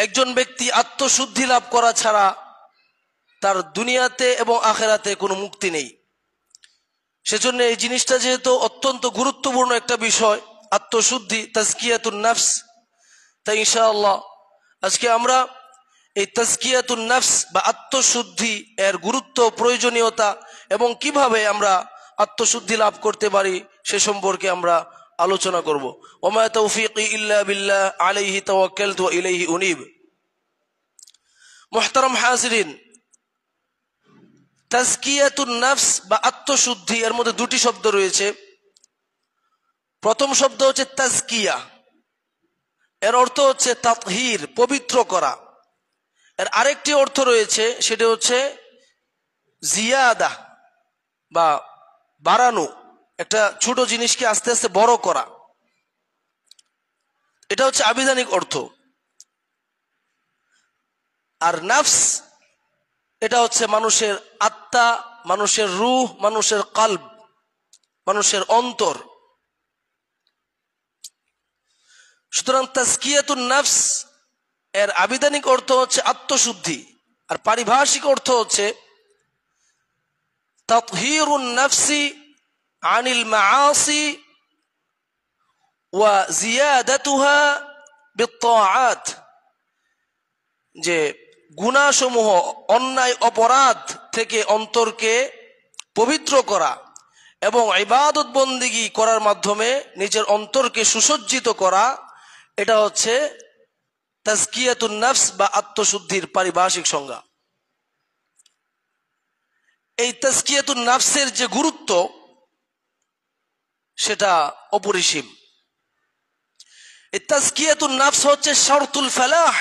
একজন ব্যক্তি আত্মশুদ্ধি লাভ করা ছাড়া তার দুনিয়াতে এবং আখেরাতে কোনো মুক্তি নেই। সেজন্য এই জিনিসটা যেহেতু অত্যন্ত গুরুত্বপূর্ণ একটা বিষয়, আত্মশুদ্ধি, তাজকিয়াতুন নাফস, তাই ইনশাআল্লাহ আজকে আমরা এই তাজকিয়াতুন নাফস বা আত্মশুদ্ধি এর গুরুত্ব, প্রয়োজনীয়তা এবং কিভাবে আমরা আত্মশুদ্ধি লাভ করতে পারি সে সম্পর্কে আমরা আলোচনা করব। ওমা তৌফিকি ইল্লা বিল্লাহ আলাইহি তাওয়াক্কালতু ওয়া ইলাইহি উনীব। মুহতারাম হাজিরিন, তাজকিয়াতুন নাফস বা আত্মশুদ্ধি এর মধ্যে দুটি শব্দ রয়েছে। প্রথম শব্দ হচ্ছে তাজকিয়া, এর অর্থ হচ্ছে তাতহির, পবিত্র করা। এর আরেকটি অর্থ রয়েছে, সেটা হচ্ছে জিয়াদা বা বাড়ানো, একটা ছোট জিনিসকে আস্তে আস্তে বড় করা। এটা হচ্ছে আবিধানিক অর্থ। আর নাফস এটা হচ্ছে মানুষের আত্মা, মানুষের রূহ, মানুষের কলব, মানুষের অন্তর। সুতরাং তাজকিয়াতুন নাফস এর আবিধানিক অর্থ হচ্ছে আত্মশুদ্ধি, আর পারিভাষিক অর্থ হচ্ছে তাতহিরুন নাফসি আনিল মাআসি ওয়া জিয়াদাতুহা বিত্তাআত, যে গুনাহসমূহ, অন্যায় অপরাধ থেকে অন্তরকে পবিত্র করা এবং ইবাদত বন্দিগি করার মাধ্যমে নিজের অন্তরকে সুসজ্জিত করা, এটা হচ্ছে তাজকিয়াতুন নাফস বা আত্মশুদ্ধির পারিভাষিক সংজ্ঞা। এই তাজকিয়াতুন নাফসের যে গুরুত্ব সেটা অপরিসীম। এই তাজকিয়াতুন নাফস হচ্ছে শর্তুল ফালাহ,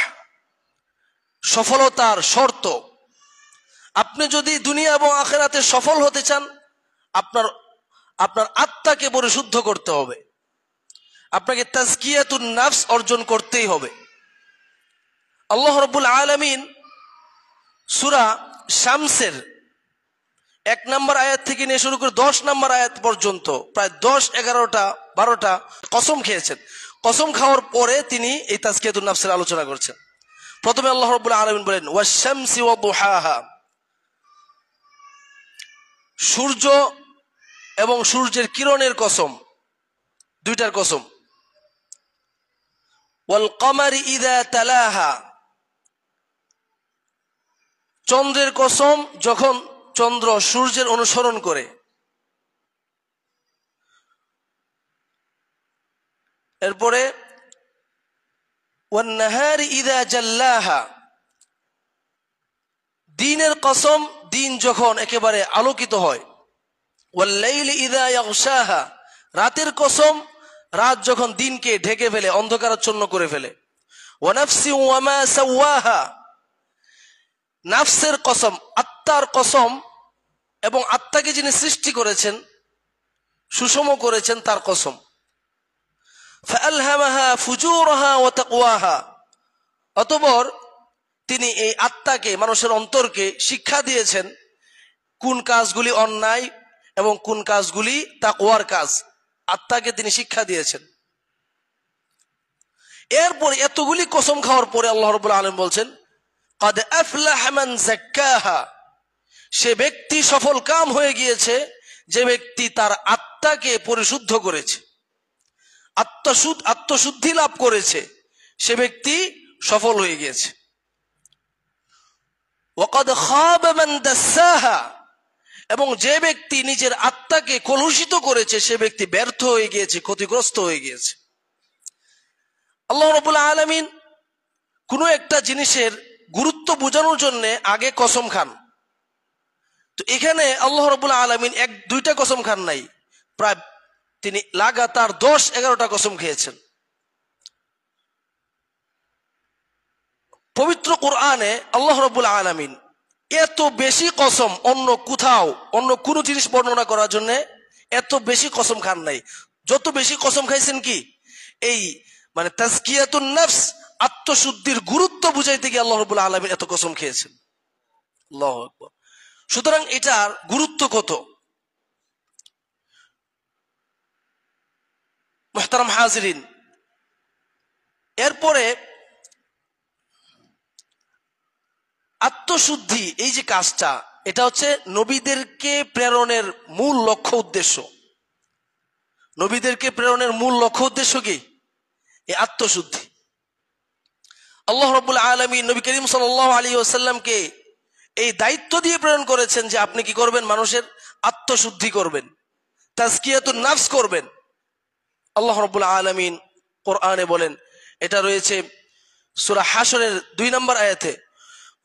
সফলতার শর্ত। আপনি যদি দুনিয়া এবং আখিরাতে সফল হতে চান, আপনার আত্মাকে পরিশুদ্ধ করতে হবে, আপনাকে তাজকিয়াতুন নাফস অর্জন করতেই হবে। আল্লাহ রাব্বুল আলামিন সূরা শামসের 1 নম্বর আয়াত থেকে নিয়ে শুরু করে 10 নম্বর আয়াত পর্যন্ত প্রায় 10, 11টা 12টা কসম খেয়েছেন। কসম খাওয়ার পরে তিনি এই তাজকিয়াতুন নাফসের আলোচনা করছেন। প্রথমে আল্লাহ রাব্বুল আলামিন বলেন ওয়াশ-শামসি ওয়া দুহাহা, সূর্য এবং সূর্যের কিরণের কসম, দুইটার কসম। ওয়াল কমারি ইযা তালাহা, চন্দ্রের কসম যখন চন্দ্র সূর্যের অনুসরণ করে। এরপরে ওয়ান নাহারি ইযা জাল্লাহা, দিনের কসম, দিন যখন একেবারে আলোকিত হয়। ওয়াল লাইলি ইযা ইয়াগশাহা, রাতের কসম, রাত যখন দিনকে ঢেকে ফেলে, অন্ধকারাচ্ছন্ন করে ফেলে। ওয়া নাফসি ওয়া মা সাওয়াহা, নাফসের কসম, আত্মার কসম, এবং আত্মাকে যিনি সৃষ্টি করেছেন, সুষম করেছেন, তার কসম। ফাআলহামাহা ফুজুরাহা ওয়া তাকওয়াহা, অতঃপর তিনি এই আত্মাকে, মানুষের অন্তরকে শিক্ষা দিয়েছেন কোন কাজগুলি অন্যায় এবং কোন কাজগুলি তাকওয়ার কাজ, আত্মাকে তিনি শিক্ষা দিয়েছেন। এরপর এতগুলি কসম খাওয়ার পরে আল্লাহ রাব্বুল আলামিন বলছেন ক্বাদ আফলাহা মান যাক্কাহা, সে ব্যক্তি সফল কাম হয়ে গিয়েছে যে ব্যক্তি তার আত্মাকে পরিশুদ্ধ করেছে, আত্মশুদ্ধি লাভ করেছে, সে ব্যক্তি সফল হয়ে গিয়েছে। ওয়াকাদ খাবা মান দাসাহা, এবং যে ব্যক্তি নিজের আত্মাকে কলুষিত করেছে সে ব্যক্তি ব্যর্থ হয়ে গিয়েছে, ক্ষতিগ্রস্ত হয়ে গিয়েছে। আল্লাহ রাব্বুল আলামিন কোনো একটা জিনিসের গুরুত্ব বোঝানোর জন্য আগে কসম খান। তো এখানে আল্লাহ রাব্বুল আলামিন 1-2টা কসম খান নাই, প্রায় তিনি লাগাতার 10-11টা কসম খেয়েছেন। পবিত্র কোরআনে আল্লাহ রাব্বুল আলামিন এত বেশি কসম অন্য কোথাও, অন্য কোনো জিনিস বর্ণনা করার জন্য এত বেশি কসম খান নাই। যত বেশি কসম খাইছেন কি, এই মানে তাজকিয়াতুন নাফস, আত্মশুদ্ধির গুরুত্ব বুঝাইতে গিয়ে আল্লাহ রাব্বুল আলামিন এত কসম খেয়েছেন। আল্লাহু আকবার। সুতরাং এটার গুরুত্ব কত। মুহতারাম হাজিরিন, এরপরে আত্মশুদ্ধি এই যে কাজটা, এটা হচ্ছে নবীদেরকে প্রেরণের মূল লক্ষ্য উদ্দেশ্য। নবীদেরকে প্রেরণের মূল লক্ষ্য উদ্দেশ্য কি? এই আত্মশুদ্ধি। আল্লাহ রাব্বুল আলামিন নবী করিম সাল্লাল্লাহু আলাইহি ওয়াসাল্লামকে এই দায়িত্ব দিয়ে প্রেরণ করেছেন যে আপনি কি করবেন? মানুষের আত্মশুদ্ধি করবেন, তাজকিয়াতুন নাফস করবেন। আল্লাহ রাব্বুল আলামিন কোরআনে বলেন, এটা রয়েছে সূরা হাশরের 2 নম্বর আয়াতে,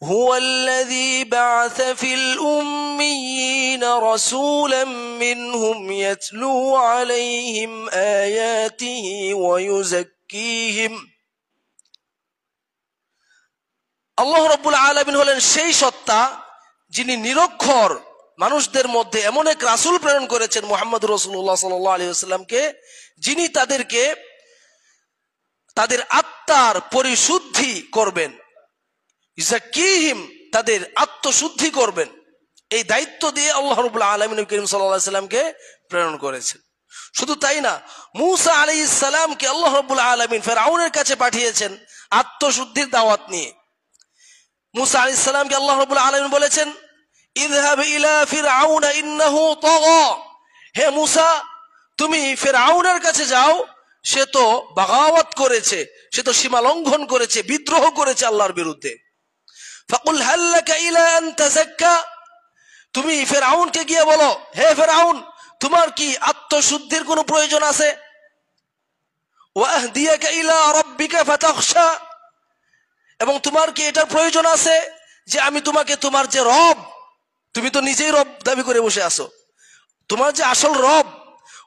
হুয়াল্লাযী বা'আসা ফিল উম্মিয়িনা রাসূলাম মিনহুম ইয়াতলু আলাইহিম আয়াতিহি ওয়া ইউযাক্কিহিম। আল্লাহ রাব্বুল আলামিন হলেন সেই সত্তা যিনি নিরক্ষর মানুষদের মধ্যে এমন এক রাসূল প্রেরণ করেছেন, মুহাম্মদুর রাসূলুল্লাহ সাল্লাল্লাহু আলাইহি ওয়াসাল্লামকে, যিনি তাদেরকে তাদের আত্মার পরিশুদ্ধি করবেন, ইউযাক্কিহিম, তাদের আত্মশুদ্ধি করবেন। এই দায়িত্ব দিয়ে আল্লাহ রাব্বুল আলামিন নবী করিম সাল্লাল্লাহু আলাইহি ওয়াসাল্লামকে প্রেরণ করেছেন। শুধু তাই না, মূসা আলাইহিস সালামকে আল্লাহ রাব্বুল আলামিন ফিরআউনের কাছে পাঠিয়েছেন আত্মশুদ্ধির দাওয়াত নিয়ে। মূসা আলাইহিস সালামকে আল্লাহ রাব্বুল আলামিন বলেছেন, ইযহাব ইলা ফিরআউনা ইন্নাহু তাগা, হে মূসা তুমি ফিরআউনের কাছে যাও, সে তো বাগাওয়াত করেছে, সে তো সীমা লঙ্ঘন করেছে, বিদ্রোহ করেছে আল্লাহর বিরুদ্ধে। ফাকুল হাল লাকা ইলা আন তাযাক্কা, তুমি ফিরআউনকে গিয়ে বলো, হে ফিরআউন তোমার কি আত্মশুদ্ধির কোনো প্রয়োজন আছে? ওয়া আহদিয়াকা ইলা রাব্বিকা ফাতাখশা, এবং তোমার কি এটার প্রয়োজন আছে যে আমি তোমাকে তোমার যে রব, তুমি তো নিজেই রব দাবি করে বসে আছো, তোমার যে আসল রব,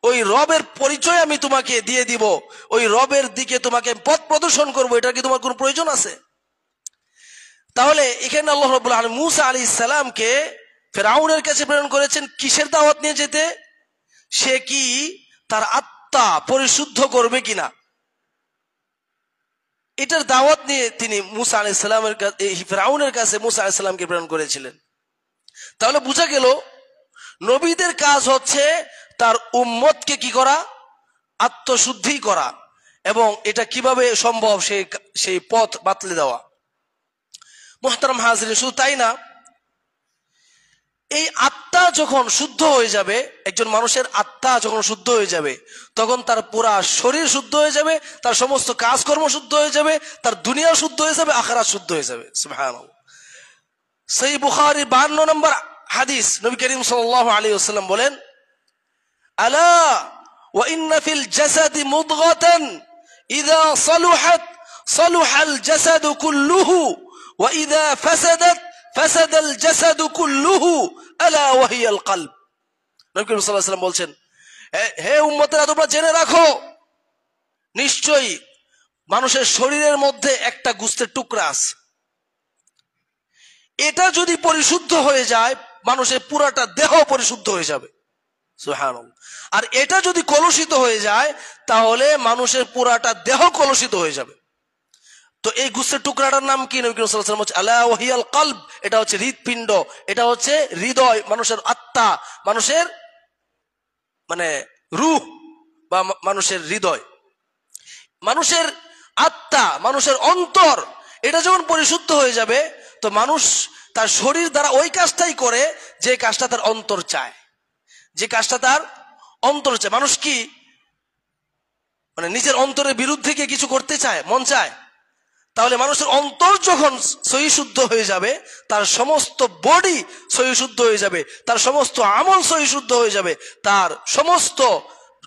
ওই রবের পরিচয় আমি তোমাকে দিয়ে দিব, ওই রবের দিকে তোমাকে পথ প্রদর্শন করবো, এটা কি তোমার কোনো প্রয়োজন আছে? তাহলে এখানে আল্লাহ রাব্বুল আলামিন মূসা আলাইহিস সালামকে ফিরআউনের কাছে প্রেরণ করেছেন কিসের দাওয়াত নিয়ে যেতে? সে কি তার আত্মা পরিশুদ্ধ করবে কিনা, এটার দাওয়াত নিয়ে তিনি মূসা আলাইহিস সালামের কাছে, ফিরআউনের কাছে মূসা আলাইহিস সালামকে প্রেরণ করেছিলেন। তাহলে বোঝা গেল নবীদের কাজ হচ্ছে তার উম্মতকে কি করা? আত্মশুদ্ধি করা। এবং এটা কিভাবে সম্ভব সেই পথ বাতলে দেওয়া। মুহতারাম হাজিরিন, শুধু তাই না, এই আত্মা যখন শুদ্ধ হয়ে যাবে, একজন মানুষের আত্মা যখন শুদ্ধ হয়ে যাবে, তখন তার পুরা শরীর শুদ্ধ হয়ে যাবে, তার সমস্ত কাজকর্ম শুদ্ধ হয়ে যাবে, তার দুনিয়া শুদ্ধ হয়ে যাবে, আখিরাত শুদ্ধ হয়ে যাবে। সুবহানাল্লাহ। সহিহ বুখারীর 52 নম্বর হাদিস, নবী করিম সাল্লাল্লাহু আলাইহি ওয়াসাল্লাম বলেন, আলা ওয়া ইন্না ফিল জাসাদি মুদগাতান ইযা সালুহাত সালুহাল জাসাদু কুল্লুহু ওয়া ইযা ফাসাদাত ফাসাদাল জাসাদু কুল্লুহু আলা ওয়া হিয়াল কলব। নবী করিম সাল্লাল্লাহু আলাইহি ওয়াসাল্লাম বলছেন, হে উম্মতেরা তোমরা জেনে রাখো, নিশ্চয়ই মানুষের শরীরের মধ্যে একটা গোশতের টুকরা আছে, এটা যদি পরিশুদ্ধ হয়ে যায় মানুষের পুরাটা দেহ পরিশুদ্ধ হয়ে যাবে। সুবহানাল্লাহ। আর এটা যদি কলুষিত হয়ে যায় তাহলে মানুষের পুরাটা দেহ কলুষিত হয়ে যাবে। তো এই গোশতের টুকরাটার নাম কি? নবী করিম সাল্লাল্লাহু আলাইহি ওয়াসাল্লাম বলেছেন, আলা ওয়া হিয়াল কলব, এটা হচ্ছে হৃদপিণ্ড, এটা হচ্ছে হৃদয়, মানুষের আত্মা, মানুষের মানে রূহ বা মানুষের হৃদয়, মানুষের আত্মা, মানুষের অন্তর, এটা যখন পরিশুদ্ধ হয়ে যাবে তো মানুষ তার শরীর দ্বারা ওই কাজটাই করে যে কাজটা তার অন্তর চায়, যে কাজটা তার অন্তর চায়। মানুষ কি মানে নিজের অন্তরের বিরুদ্ধে গিয়ে কিছু করতে চায়, মন চায়? তাহলে মানুষের অন্তর যখন সহিশুদ্ধ হয়ে যাবে তার সমস্ত বডি সহিশুদ্ধ হয়ে যাবে, তার সমস্ত আমল সহিশুদ্ধ হয়ে যাবে, তার সমস্ত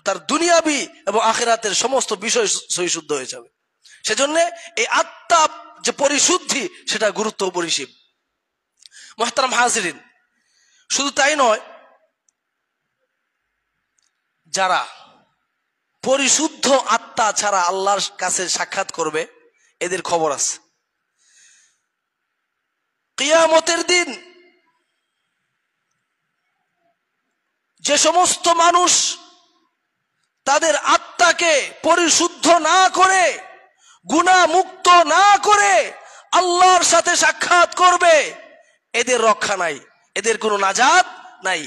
তার দুনিয়াবি এবং আখিরাতের সমস্ত বিষয় সহিশুদ্ধ হয়ে যাবে। সেজন্য এই আত্মা যে পরিশুদ্ধি সেটা গুরুত্ব অপরিসীম। মুহতারাম হাজিরিন, শুধু তাই নয়, যারা পরিশুদ্ধ আত্মা ছাড়া আল্লাহর কাছে সাক্ষাৎ করবে এদের খবর আছে। কিয়ামতের দিন যে সমস্ত মানুষ তাদের আত্মাকে পরিশুদ্ধ না করে, গুনাহ মুক্ত না করে আল্লাহর সাথে সাক্ষাৎ করবে, এদের রক্ষা নাই, এদের কোনো নাজাত নাই।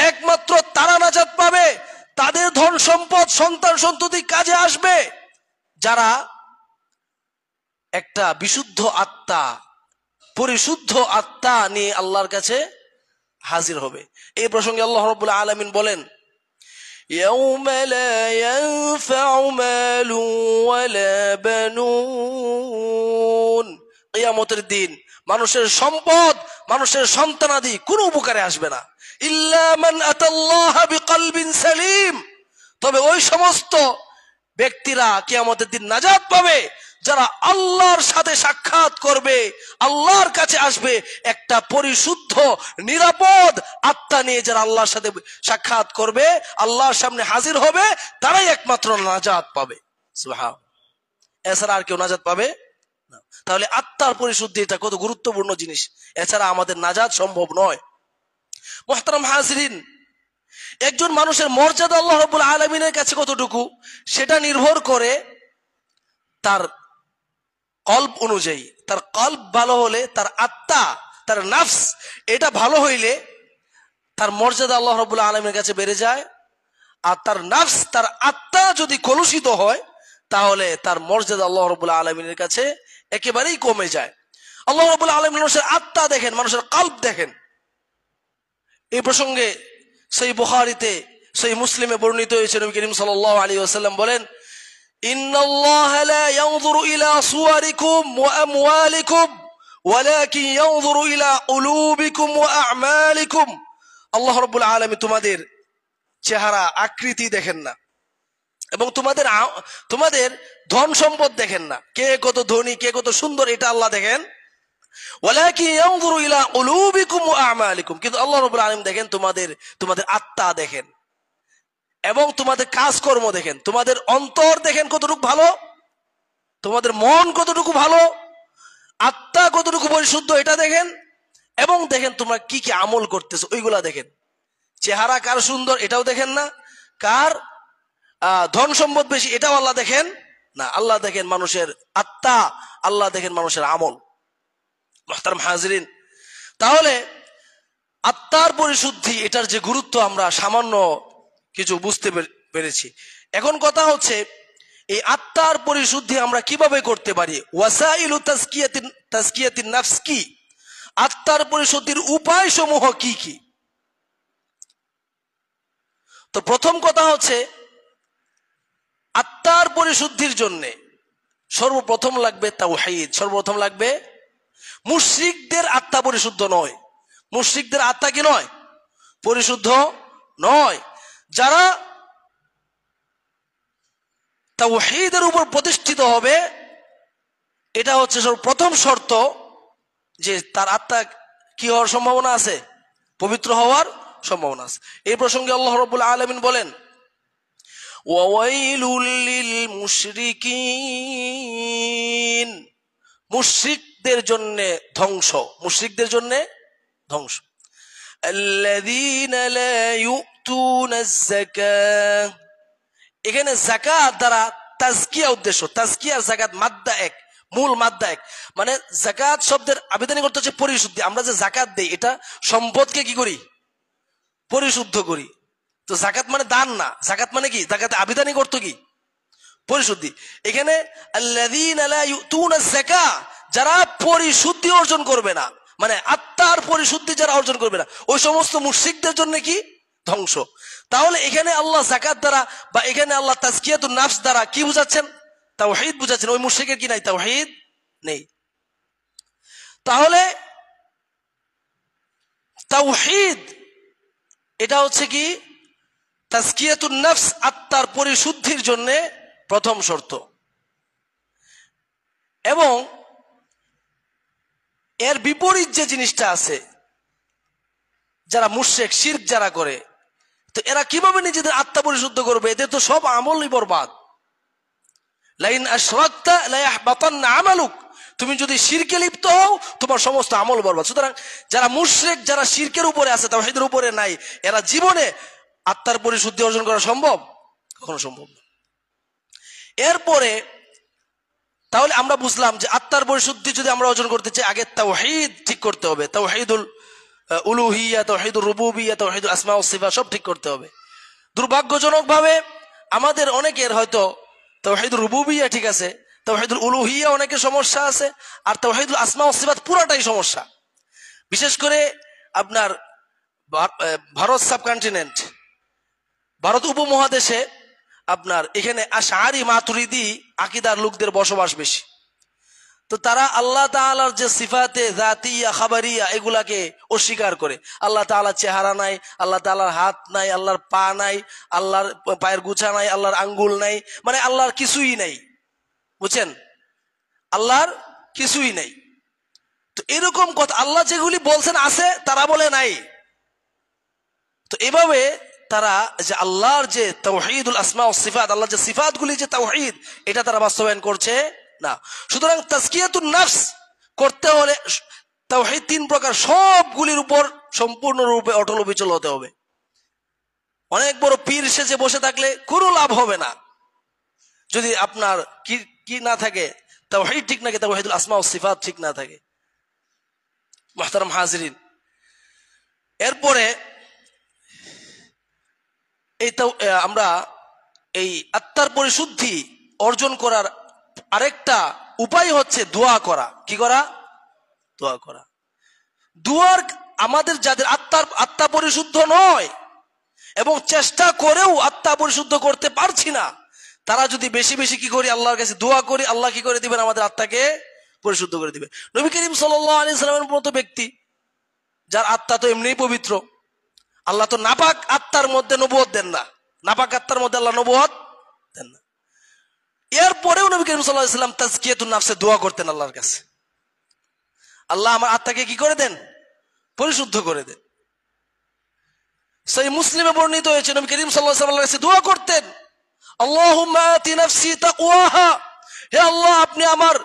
একমাত্র তারা নাজাত পাবে, তাদের ধন সম্পদ সন্তান সন্ততি কাজে আসবে যারা একটা বিশুদ্ধ আত্মা পরিশুদ্ধ আত্মা নিয়ে আল্লাহর কাছে হাজির হবে। এই প্রসঙ্গে আল্লাহ রাব্বুল আলামিন বলেন, ইয়াউমা লা ইয়ানফাউ মালুন ওয়ালা বানুন, কিয়ামতের দিন মানুষের সম্পদ, মানুষের সন্তানাদি কোনো উপকারে আসবে না। ইল্লা মান আতাল্লাহ বিকলবিন সালিম, তবে ওই সমস্ত ব্যক্তিরা কিয়ামতের দিন নাজাত পাবে যারা আল্লাহর সাথে সাক্ষাৎ করবে, আল্লাহর কাছে আসবে একটা পরিশুদ্ধ নিরাপদ আত্মা নিয়ে। যারা আল্লাহর সাথে সাক্ষাৎ করবে, আল্লাহর সামনে হাজির হবে, তারাই একমাত্র নাজাত পাবে। সুবহান, এছাড়া আর কেউ নাজাত পাবে না। তাহলে আত্মার পরিশুদ্ধি এটা কত গুরুত্বপূর্ণ জিনিস, এছাড়া আমাদের নাজাত সম্ভব নয়। মুহতারাম হাজিরিন, একজন মানুষের মর্যাদা আল্লাহ রাব্বুল আলামিনের কাছে কতটুকু সেটা নির্ভর করে তার কলব অনুযায়ী। তার কলব ভালো হলে, তার আত্মা, তার নাফস এটা ভালো হইলে তার মর্যাদা আল্লাহ রাব্বুল আলামিনের কাছে বেড়ে যায়। আর তার নাফস, তার আত্মা যদি কলুষিত হয় তাহলে তার মর্যাদা আল্লাহ রাব্বুল আলামিনের কাছে একেবারেই কমে যায়। আল্লাহ রাব্বুল আলামিন মানুষের আত্মা দেখেন, মানুষের কলব দেখেন। এই প্রসঙ্গে সহিহ বুখারীতে, সহিহ মুসলিমে বর্ণিত হয়েছে, নবী করিম সাল্লাল্লাহু আলাইহি ওয়াসাল্লাম বলেন, ইন্নাল্লাহা লা ইয়ানজুরু ইলা সুওয়ারিকুম ওয়া আমওয়ালিকুম ওয়ালাকিন ইয়ানজুরু ইলা কুলুবিকুম ওয়া আ'মালিকুম। আল্লাহ রাব্বুল আলামিন তোমাদের চেহারা আকৃতি দেখেন না, এবং তোমাদের ধন সম্পদ দেখেন না, কে কত ধনী, কে কত সুন্দর, এটা আল্লাহ দেখেন। ওয়ালাকিন ইয়ানজুরু ইলা কুলুবিকুম ওয়া আ'মালিকুম, কিন্তু আল্লাহ রাব্বুল আলামিন দেখেন তোমাদের আত্মা দেখেন এবং তোমাদের কাজকর্ম দেখেন, তোমাদের অন্তর দেখেন কতটুকু ভালো, তোমাদের মন কতটুকু ভালো, আত্মা কতটুকু পরিশুদ্ধ এটা দেখেন, এবং দেখেন তোমরা কি কি আমল করতেছো ওইগুলা দেখেন। চেহারা কার সুন্দর এটাও দেখেন না, কার ধন সম্পদ বেশি এটাও আল্লাহ দেখেন না। আল্লাহ দেখেন মানুষের আত্মা, আল্লাহ দেখেন মানুষের আমল। মুহতারাম হাজিরিন, তাহলে আত্মার পরিশুদ্ধি এটার যে গুরুত্ব আমরা সামান্য কিছু বুঝতে পেরেছি। এখন কথা হচ্ছে এই আত্মার পরিশুদ্ধি আমরা কিভাবে করতে পারি, ওয়াসাইলু তাজকিয়াতিন নাফস কি, আত্মার পরিশুদ্ধির উপায় সমূহ কি কি। তো প্রথম কথা হচ্ছে আত্মার পরিশুদ্ধির জন্য সর্বপ্রথম লাগবে তাওহীদ, সর্বপ্রথম লাগবে। মুশরিকদের আত্মা পরিশুদ্ধ নয়, মুশরিকদের আত্মা কি নয়, পরিশুদ্ধ নয়। যারা তাওহীদের উপর প্রতিষ্ঠিত হবে, এটা হচ্ছে প্রথম শর্ত যে তার আত্মা কি হওয়ার সম্ভাবনা আছে, পবিত্র হওয়ার সম্ভাবনা আছে। এই প্রসঙ্গে আল্লাহ রাব্বুল আলামিন বলেন, ওয়াইলুল লিল মুশরিকিন, মুশরিকদের জন্য ধ্বংস, মুশরিকদের জন্য ধ্বংস। আল্লাযীনা লা ইউতুনাজ যাকাত, এখানে যাকাত দ্বারা তাজকিয়া উদ্দেশ্য, তাজকিয়া আর যাকাত মাদ্দা এক, মূল মাদ্দা এক। মানে যাকাত শব্দের আবেদনই করতে হচ্ছে পরিশুদ্ধি। আমরা যে যাকাত দেই এটা সম্পদকে কি করি, পরিশুদ্ধ করি। তো যাকাত মানে দান না, যাকাত মানে কি, যাকাতে আবেদনই করতে কি, পরিশুদ্ধি। এখানে আল্লাযীনা লা ইউতুনাজ যাকাত, যারা পরিশুদ্ধি অর্জন করবে না, মানে আত্মার পরিশুদ্ধি যারা অর্জন করবে না, ওই সমস্ত মুশরিকদের জন্য কি, ধ্বংস। তাহলে এখানে আল্লাহ যাকাত দ্বারা বা এখানে আল্লাহ তাজকিয়াতুন নাফস দ্বারা কি বুঝাচ্ছেন, তাওহীদ বুঝাচ্ছেন। ওই মুশরিকের কি নাই, তাওহীদ নেই। তাহলে তাওহীদ এটা হচ্ছে কি, তাজকিয়াতুন নাফস, আত্মার পরিশুদ্ধির জন্য প্রথম শর্ত। এবং এর বিপরীত যে জিনিসটা আছে, যারা মুশরিক, শিরক যারা করে, তো এরা কিভাবে নিজেদের আত্মা পরিশুদ্ধ করবে, এদের তো সব আমলই বরবাদ। লাইন আশরাকতা লা ইয়াহবাতান্না আমালুক, তুমি যদি শিরকে লিপ্ত হও তোমার সমস্ত আমল বরবাদ। সুতরাং যারা মুশরিক, যারা শিরকের উপরে আছে, তাওহীদের উপরে নাই, এরা জীবনে আত্মার পরিশুদ্ধি অর্জন করা সম্ভব, কখনো সম্ভব না। এরপরে তাহলে আমরা বুঝলাম যে আত্মার পরিশুদ্ধি যদি আমরা অর্জন করতে চাই, আগে তাওহীদ ঠিক করতে হবে। তাওহীদুল উলুহিয়া, তাওহীদুর রুবুবিয়্যাহ, তাওহীদুল আসমা ওয়াস সিফাত সব ঠিক করতে হবে। দুর্ভাগ্যজনক ভাবে আমাদের অনেকের হয়তো তাওহীদুর রুবুবিয়্যাহ ঠিক আছে, তাওহীদুল উলুহিয়া অনেকের সমস্যা আছে, আর তাওহীদুল আসমা ওয়াস সিফাত পুরাটাই সমস্যা। বিশেষ করে আপনার ভারত সাবকন্টিনেন্ট, ভারত উপমহাদেশে আপনার এখানে আশআরি মাতুরিদি আকীদার লোকদের বসবাস বেশি। তো তারা আল্লাহ তাআলার যে সিফাতে জাতিয়া খাবারিয়া এগুলাকে অস্বীকার করে। আল্লাহ তাআলার চেহারা নাই, আল্লাহ তাআলার হাত নাই, আল্লাহর পা নাই, আল্লাহর পায়ের গুছা নাই, আল্লাহর আঙ্গুল নাই, মানে আল্লাহর কিছুই নাই, বুঝছেন, আল্লাহর কিছুই নাই। তো এরকম কথা আল্লাহ যেগুলি বলছেন আছে, তারা বলে নাই। তো এভাবে তারা যে আল্লাহর যে তাওহীদুল আসমা ওয়াস সিফাত, আল্লাহর যে সিফাতগুলি যে তাওহীদ, এটা তারা বাস্তবায়ন করছে না। সুতরাং তাজকিয়াতুন নফস করতে হলে তাওহীদ 3 প্রকার, সবগুলির উপর সম্পূর্ণরূপে অটল অবিচল হতে হবে। অনেক বড় পীর সেজে বসে থাকলে কোনো লাভ হবে না যদি আপনার কি না থাকে, তাওহীদ ঠিক না থাকে, তাওহীদুল আসমা ওয়াস সিফাত ঠিক না থাকে। মুহতারাম হাজিরিন, এরপরে আমরা এই আত্মার পরিশুদ্ধি অর্জন করার আরেকটা উপায় হচ্ছে দোয়া করা। কি করা? দোয়া করা। দোয়ার আমাদের যাদের আত্মা পরিশুদ্ধ নয় এবং চেষ্টা করেও আত্মা পরিশুদ্ধ করতে পারছি না, তারা যদি বেশি বেশি কি করি, আল্লাহর কাছে দোয়া করি, আল্লাহ কি করে দিবেন? আমাদের আত্মাকে পরিশুদ্ধ করে দিবে। নবী করিম সাল্লাল্লাহু আলাইহি সাল্লামের মতো ব্যক্তি যার আত্মা তো এমনিই পবিত্র, আল্লাহ তো নাপাক আত্মার মধ্যে নবুয়ত দেন না, নাপাক আত্মার মধ্যে আল্লাহ নবুয়ত দেন না। এরপরেও নবী করিম সাল্লাল্লাহু আলাইহি সাল্লাম তাজকিয়াতুন নফসে দোয়া করতেন আল্লাহর কাছে, আল্লাহ আমার আত্মাকে কি করে দেন? পরিশুদ্ধ করে দেন। সহিহ মুসলিমে বর্ণিত হয়েছে নবী করিম সাল্লাল্লাহু আলাইহি ওয়াসাল্লাম কাছে দোয়া করতেন, আল্লাহুম্মা আতি নাফসি তাকওয়াহা, হে আল্লাহ আপনি আমার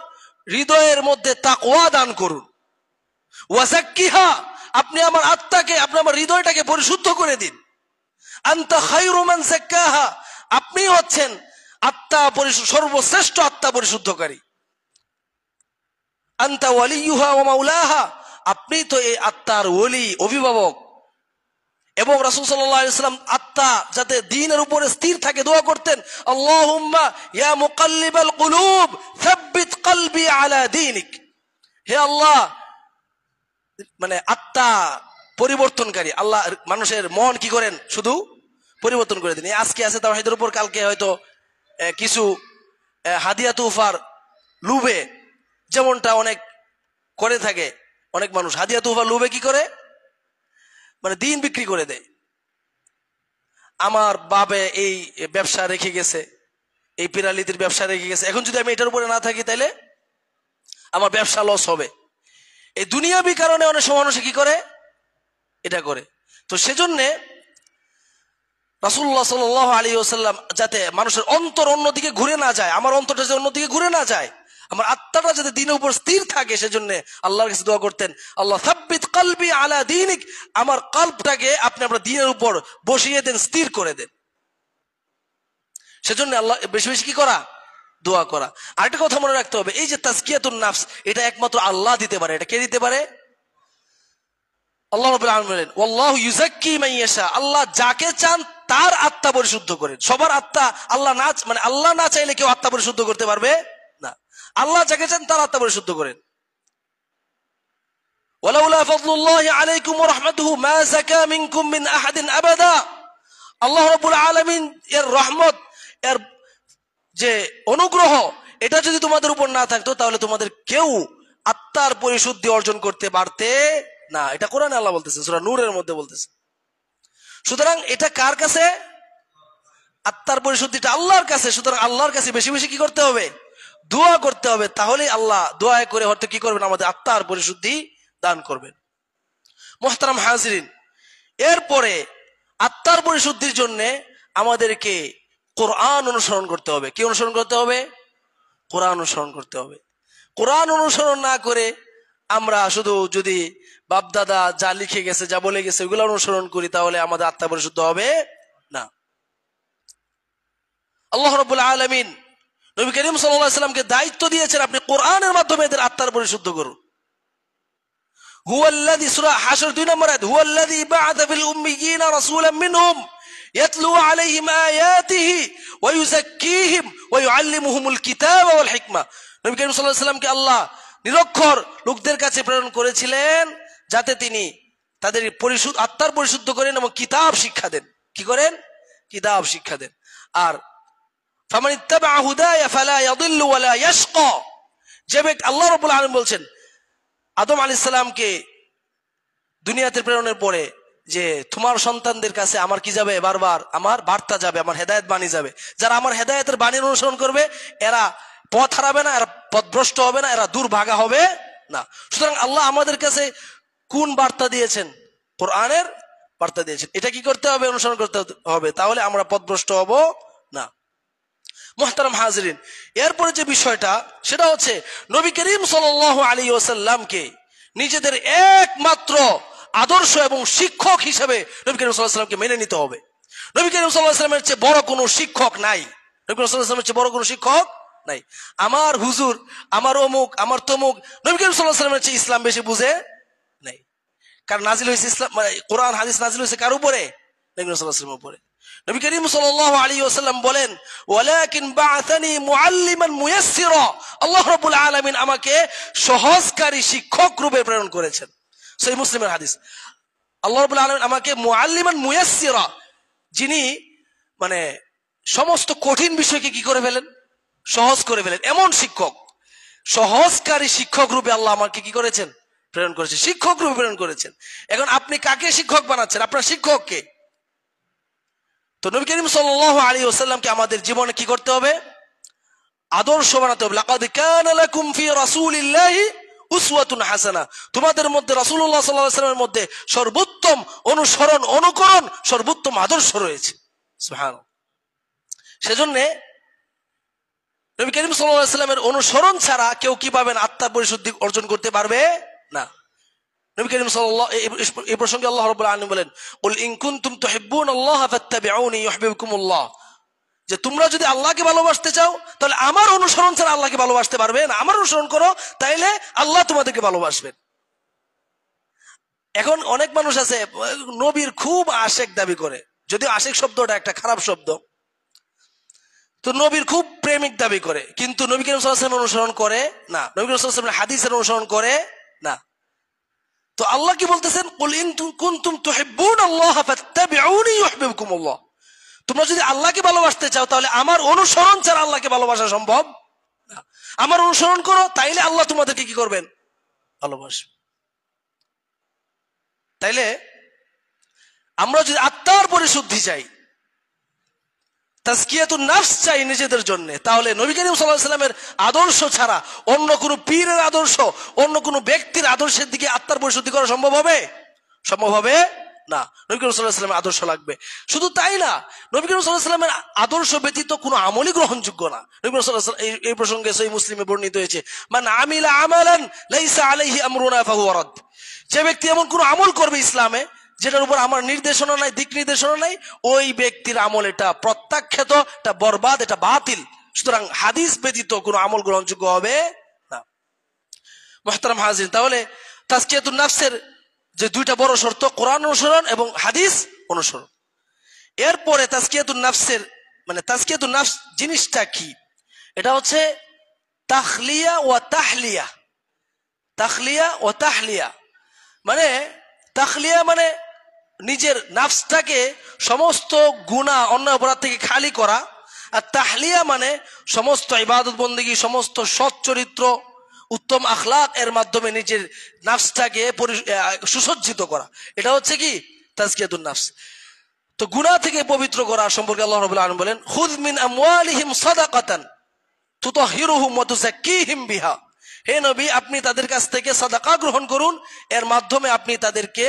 হৃদয়ের মধ্যে তাকওয়া দান করুন, ওয়া যাক্কিহা, আপনি আমার আত্মাকে, আপনি আমার হৃদয়টাকে পরিশুদ্ধ করে দিন, আনতা খায়রু মান যাক্কাহা, আপনি হচ্ছেন আত্মা সর্বশ্রেষ্ঠ আত্মা পরিশুদ্ধকারী, আনতা ওয়ালিয়ুহা ওয়া মাওলাহা, আপনি তো এই আত্মার ওলি, অভিভাবক। এবং রাসূল সাল্লাল্লাহু আলাইহি ওয়াসাল্লাম আত্মা যাতে দ্বীনের উপরে স্থির থাকে দোয়া করতেন, আল্লাহুম্মা ইয়া মুকাল্লিবাল কুলুব সাব্বিত কলবি আলা দীনিক, হে আল্লাহ, মানে আত্মা পরিবর্তনকারী আল্লাহ, মানুষের মন কি করেন? শুধু পরিবর্তন করে দিন। আজকে আছে তাওহীদের উপর, কালকে হয়তো কিছু হাদিয়া তুফার লুবে, যেমনটা অনেক করে থাকে অনেক মানুষ, হাদিয়া তুফার লুবে কি করে? মানে দিন বিক্রি করে দেয়। আমার বাবা এই ব্যবসা রেখে গেছে, এই পিরালিতির ব্যবসা রেখে গেছে, এখন যদি আমি এটার উপরে না থাকি তাহলে আমার ব্যবসা লস হবে। এই দুনিয়াবি কারণে অনেক সময় মানুষ কি করে? এটা করে। তো সেজন্য রাসূলুল্লাহ সাল্লাল্লাহু আলাইহি ওয়াসাল্লাম যাতে মানুষের অন্তর অন্যদিকে ঘুরে না যায়, আমার অন্তরটা যাতে অন্যদিকে ঘুরে না যায়, আমার আত্মাটা যাতে দ্বীনের উপর স্থির থাকে, সেজন্য আল্লাহর কাছে দোয়া করতেন, আল্লাহ সাব্বিত কলবি আলা দীনিক, আমার কলবটাকে আপনি আপনার দ্বীনের উপর বসিয়ে দেন, স্থির করে দেন। সেজন্য আল্লাহ বেশি বেশি কি করা? দোয়া করা। আরেকটা কথা মনে রাখতে হবে, এই যে তাজকিয়াতুন নফস, এটা একমাত্র আল্লাহ দিতে পারে। এটা কে দিতে পারে? আল্লাহ রাব্বুল আলামিন বলেন, ওয়াল্লাহু ইউযাক্কি মান ইয়াশা, আল্লাহ যাকে চান তার আত্মা পরিশুদ্ধ করেন। সবার আত্মা আল্লাহ না, মানে আল্লাহ না চাইলে কেউ আত্মা পরিশুদ্ধ করতে পারবে না। আল্লাহ যাকে চান তার আত্মা পরিশুদ্ধ করেন। ওয়ালাউলা ফাদলুল্লাহি আলাইকুম ওয়া রাহমাতুহু মা যাকা মিনকুম মিন আহাদিন আবাদা, আল্লাহ রাব্বুল আলামিন এর রহমত, এর যে অনুগ্রহ, এটা যদি তোমাদের উপর না থাকতো তাহলে তোমাদের কেউ আত্মার পরিশুদ্ধি অর্জন করতে পারতে না। এটা কোরআনে আল্লাহ বলতেছে, সূরা নূরের মধ্যে বলতেছে। সুতরাং এটা কার কাছে? আত্মার পরিশুদ্ধিটা আল্লাহর কাছে। সুতরাং আল্লাহর কাছে বেশি বেশি কি করতে হবে? দোয়া করতে হবে। তাহলে আল্লাহ দোয়া করে হয়তো কি করবেন? আমাদের আত্মার পরিশুদ্ধি দান করবেন। মুহতারাম হাজিরিন, এরপরে আত্মার পরিশুদ্ধির জন্য আমাদেরকে কোরআন অনুসরণ করতে হবে। কি অনুসরণ করতে হবে? কোরআন অনুসরণ করতে হবে। কোরআন অনুসরণ না করে আমরা শুধু যদি বাপদাদা যা লিখে গেছে, যা বলে গেছে ওইগুলো অনুসরণ করি, তাহলে আমাদের আত্মা পরিশুদ্ধ হবে না। আল্লাহ রাব্বুল আলামিন নবী করিম সাল্লাল্লাহু আলাইহি ওয়াসাল্লামকে দায়িত্ব দিয়েছেন, আপনি কোরআনের মাধ্যমে এদের আত্মার পরিশুদ্ধ করুন। হুয়াল্লাযী, সূরা হাশর 2 নম্বর আয়াত, হুয়াল্লাযী বা'আথা ফিল উম্মিয়িনা রাসূলাম মিনহুম, ইয়াতলু আলাইহিম আয়াতিহি ওয়া ইউযাক্কিহিম ওয়া ইউআল্লিমুহুমুল কিতাবা ওয়াল হিকমা। নবী করিম সাল্লাল্লাহু আলাইহি ওয়াসাল্লামকে আল্লাহ নিরক্ষর লোকদের কাছে প্রেরণ করেছিলেন যাতে তিনি তাদের আত্মার পরিশুদ্ধ করেন এবং কিতাব শিক্ষা দেন। কি করেন? কিতাব শিক্ষা দেন। আর ফামান ইত্তাবা হুদায়া ফালা ইয়াদিল্লু ওয়ালা ইয়াশকা, যে ব্যক্তি, আল্লাহ রাব্বুল আলামিন বলছেন আদম আলাইহিস সালামকে দুনিয়াতে প্রেরণের পরে যে তোমার সন্তানদের কাছে আমার কি যাবে, বারবার আমার বার্তা যাবে, আমার হেদায়েত বাণী যাবে। যারা আমার হেদায়েতের বাণীর অনুসরণ করবে এরা পথ হারাবে না, এরা পথভ্রষ্ট হবে না, এরা দুর্ভাগা হবে না। সুতরাং আল্লাহ আমাদের কাছে কোন বার্তা দিয়েছেন? কোরআনের বার্তা দিয়েছেন। এটা কি করতে হবে? অনুসরণ করতে হবে, তাহলে আমরা পথভ্রষ্ট হব না। মুহতারাম হাজিরিন, এরপরে যে বিষয়টা সেটা হচ্ছে নবী করিম সাল্লাল্লাহু আলাইহি ওয়াসাল্লামকে নিজেদের একমাত্র আদর্শ এবং শিক্ষক হিসেবে নবী করিম সাল্লাল্লাহু আলাইহি ওয়াসাল্লামকে মেনে নিতে হবে। নবী করিম সাল্লাল্লাহু আলাইহি ওয়াসাল্লামের চেয়ে বড় কোনো শিক্ষক নাই। নবী করিম সাল্লাল্লাহু আলাইহি ওয়াসাল্লামের চেয়ে বড় কোনো শিক্ষক নাই। আমার হুজুর, আমার অমুক, আমার তমুক, নবী করিম সাল্লাল্লাহু আলাইহি ওয়াসাল্লামের চেয়ে ইসলাম বেশি বুঝে নাই। কারণ নাজিল হয়েছে ইসলাম, কোরআন হাদিস নাজিল হয়েছে কার উপরে? নবী করিম সাল্লাল্লাহু আলাইহি ওয়াসাল্লামের উপরে। নবী করিম সাল্লাল্লাহু আলাইহি ওয়াসাল্লাম বলেন, ওয়ালাকিন বা'আথানি মুআল্লিমান মুয়াসসিরা, আল্লাহ রাব্বুল আলামিন আমাকে সহজকারী শিক্ষক রূপে প্রেরণ করেছেন। সহিহ মুসলিমের হাদিস। আল্লাহ রাব্বুল আলামিন আমাকে মুআল্লিমান মুয়াসসিরা, যিনি মানে সমস্ত কঠিন বিষয়কে কি করে ফেলেন? সহজ করে ফেলেন, এমন শিক্ষক, সহজকারী শিক্ষক রূপে আল্লাহ আমাকে কি করেছেন? প্রেরণ করেছেন, শিক্ষক রূপে প্রেরণ করেছেন। এখন আপনি কাকে শিক্ষক বানাচ্ছেন? আপনার শিক্ষককে। তো নবী করিম সাল্লাল্লাহু আলাইহি ওয়াসাল্লামকে আমাদের জীবনে কি করতে হবে? আদর্শ বানাতে হবে। লাকাদ কানা লাকুম ফি রাসূলিল্লাহি উসওয়াতুন হাসানাহ, তোমাদের মধ্যে রাসূলুল্লাহ সাল্লাল্লাহু আলাইহি ওয়াসাল্লামের মধ্যে সর্বোত্তম অনুসরণ, অনুকরণ, সর্বোত্তম আদর্শ রয়েছে। সুবহানাল্লাহ। সেজন্য নবী করিম সাল্লাল্লাহু আলাইহি ওয়াসাল্লামের অনুসরণ ছাড়া কেউ কি পাবেন? আত্মার পরিশুদ্ধি অর্জন করতে পারবে না। নবী করিম সাল্লাল্লাহু এই প্রসঙ্গে আল্লাহ রাব্বুল আলামিন বলেন, কুল ইন কুনতুম তুহিব্বুনাল্লাহ ফাত্তাবিউনি ইউহিব্বুকুমুল্লাহ, যে তোমরা যদি আল্লাহকে ভালোবাসতে চাও তাহলে আমার অনুসরণ ছাড়া আল্লাহকে ভালোবাসতে পারবে না। আমার অনুসরণ করো, তাইলে আল্লাহ তোমাদেরকে ভালোবাসবেন। এখন অনেক মানুষ আছে নবীর খুব আশেক দাবি করে, যদিও আশেক শব্দটা একটা খারাপ শব্দ। তো নবীর খুব প্রেমিক দাবি করে, কিন্তু নবী করিম সাল্লাল্লাহু আলাইহি ওয়াসাল্লাম অনুসরণ করে না, নবী করিম সাল্লাল্লাহু আলাইহি ওয়াসাল্লামের হাদিসের অনুসরণ করে না। তো আল্লাহ কি বলতেছেন? কুল ইন কুনতুম তুহিব্বুনাল্লাহ ফাত্তাবিউনি ইউহিব্বুকুমুল্লাহ, তোমরা যদি আল্লাহকে ভালোবাসতে চাও তাহলে আমার অনুসরণ ছাড়া আল্লাহকে ভালোবাসা সম্ভব না। আমার অনুসরণ করো, তাইলে আল্লাহ তোমাদেরকে কি করবেন? ভালোবাসবেন। তাইলে আমরা যদি আত্মার পরিশুদ্ধি চাই, তাজকিয়াতুন নাফস চাই নিজেদের জন্য, তাহলে নবী করিম সাল্লাল্লাহু আলাইহি ওয়াসাল্লামের আদর্শ ছাড়া অন্য কোনো পীরের আদর্শ, অন্য কোনো ব্যক্তির আদর্শের দিকে আত্মার পরিশুদ্ধি করা সম্ভব হবে? সম্ভব হবে না। নবী করিম সাল্লাল্লাহু আলাইহি ওয়াসাল্লামের আদর্শ লাগবে। শুধু তাই না, নবী করিম সাল্লাল্লাহু আলাইহি ওয়াসাল্লামের আদর্শ ব্যতীত কোনো আমলই গ্রহণযোগ্য না। নবী করিম সাল্লাল্লাহু আলাইহি ওয়াসাল্লাম এই প্রসঙ্গে সহিহ মুসলিমে বর্ণিত হয়েছে, মান আমিলা আমালান লাইসা আলাইহি আমরুনা ফাহুয়া রাদ, যে ব্যক্তি এমন কোনো আমল করবে ইসলামে যেটার উপর আমার নির্দেশনা নাই, দিক নির্দেশনা নাই, ওই ব্যক্তির আমল এটা প্রত্যাখ্যাত, এটা বরবাদ, এটা বাতিল। সুতরাং হাদিস ব্যতীত কোনো আমল গ্রহণযোগ্য হবে না। মুহতারাম হাজিরিন, তাহলে তাজকিয়াতুন নাফসের যে দুইটা বড় শর্ত, কোরআন অনুসরণ এবং হাদিস অনুসরণ। এরপরে তাজকিয়াতুন নাফসের মানে তাজকিয়াতুন নাফস জিনিসটা কি? এটা হচ্ছে তাখলিয়া ওয়া তাহলিয়া। তাখলিয়া ও তাহলিয়া মানে, তাখলিয়া মানে নিজের নাফসটাকে সমস্ত গুনাহ অন্যায় অপরাধ থেকে খালি করা, আর তাহলিয়া মানে সমস্ত ইবাদত বন্দেগী, সমস্ত সৎ চরিত্র, উত্তম আখলাক এর মাধ্যমে নিজের নাফসটাকে সুসজ্জিত করা। এটা হচ্ছে কি? তাজকিয়াতুন নাফস। তো গুনাহ থেকে পবিত্র করা সম্পর্কে আল্লাহ রাব্বুল আলামিন বলেন, খুয মিন আমওয়ালিহিম সাদাকাতান তুতাহহিরুহুম ওয়া তুযাক্কিহিম বিহা, হে নবী আপনি তাদের কাছ থেকে সাদাকা গ্রহণ করুন, এর মাধ্যমে আপনি তাদেরকে